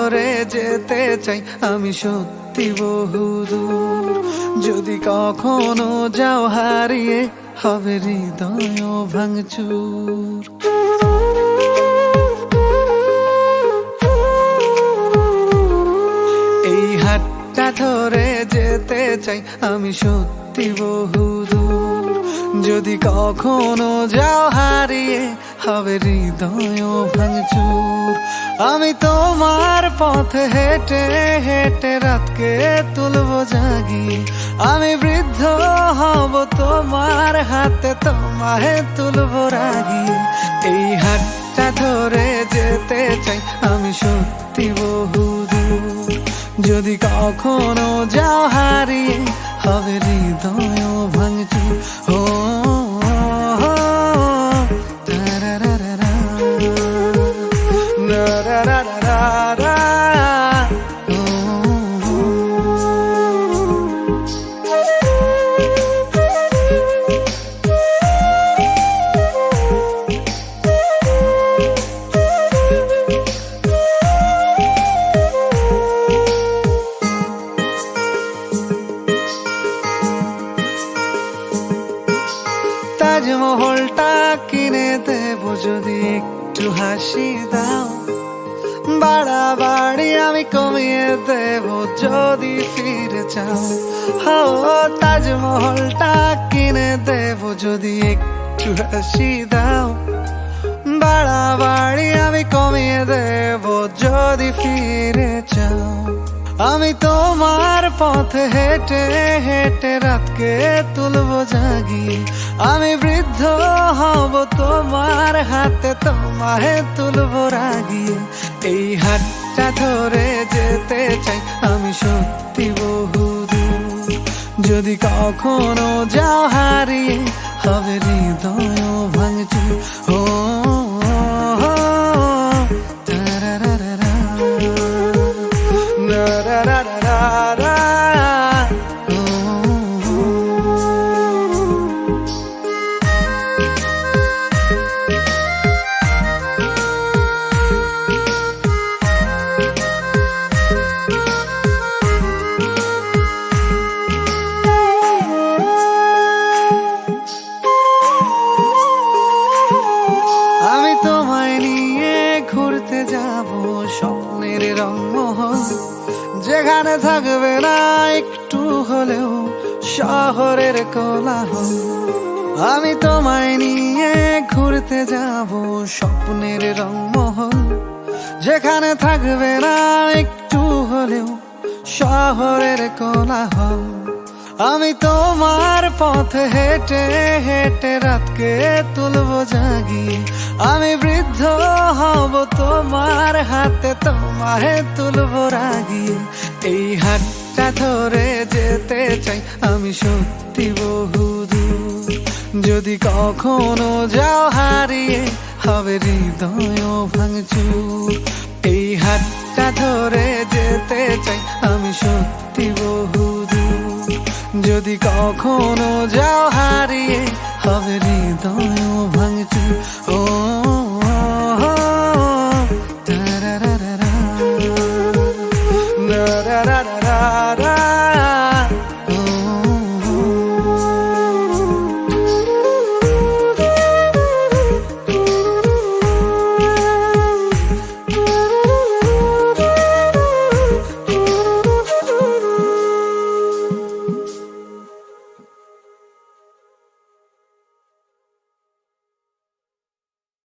ধরে যেতে চাই আমি সত্যি বহুদূর। যদি কখনো যাও হারিয়ে হবে হৃদয় ভাঙচুর। এই হাতটা ধরে যেতে চাই আমি সত্যি বহুদূর। যদি কখনো যাও হারিয়ে হবে হৃদয় ভাঙচুর। আমি তোমার পথে হেঁটে হেঁটে রাতকে তুলবো জাগিয়ে। আমি বৃদ্ধ হব তোমার হাতে তোমায় তুলবো রাগিয়ে। এই হাতটা ধরে যেতে চাই আমি সত্যি বহুদূর। যদি কখনো যাও হারিয়ে হবে হৃদয় ভাঙচুর। ও তাজমহলটা কিনে দেবো যদি একটু হাসি দাও। বাড়াবাড়ি আমি কমিয়ে দেবো যদি ফিরে চাও। তাজমহলটা কিনে দেবো যদি একটু হাসি দাও। বাড়াবাড়ি আমি কমিয়ে দেবো যদি ফিরে চাও। আমি তোমার পথে হেঁটে হেঁটে রাতকে তুলবো জাগিয়ে। আমি বৃদ্ধ হব তোমার হাতে তোমায় তুলবো রাগিয়ে। এই হাতটা ধরে যেতে চাই আমি সত্যি বহুদূর। যদি কখনো যাও হারিয়ে হবে হৃদয় ভাঙচুর। ও আমি তোমায় নিয়ে ঘুরতে যাব স্বপ্নের রংমহল। যেখানে থাকবে না একটু হলেও শহরের কোলাহল। আমি তোমায় নিয়ে ঘুরতে যাব স্বপ্নের রংমহল। যেখানে থাকবে না একটু হলেও শহরের কোলাহল। আমি তোমার পথে হেঁটে হেঁটে রাতকে তুলবো জাগিয়ে। আমি বৃদ্ধ হব তোমার হাতে তোমায় তুলবো রাগিয়ে। এই হাতটা ধরে যেতে চাই আমি সত্যি বহুদূর। যদি কখনো যাও হারিয়ে হবে হৃদয় ভাঙচুর। এই হাতটা ধরে যেতে চাই আমি সত্যি বহুদূর। যদি কখনো যাও হারিয়ে হবে হৃদয় ভাঙচুর।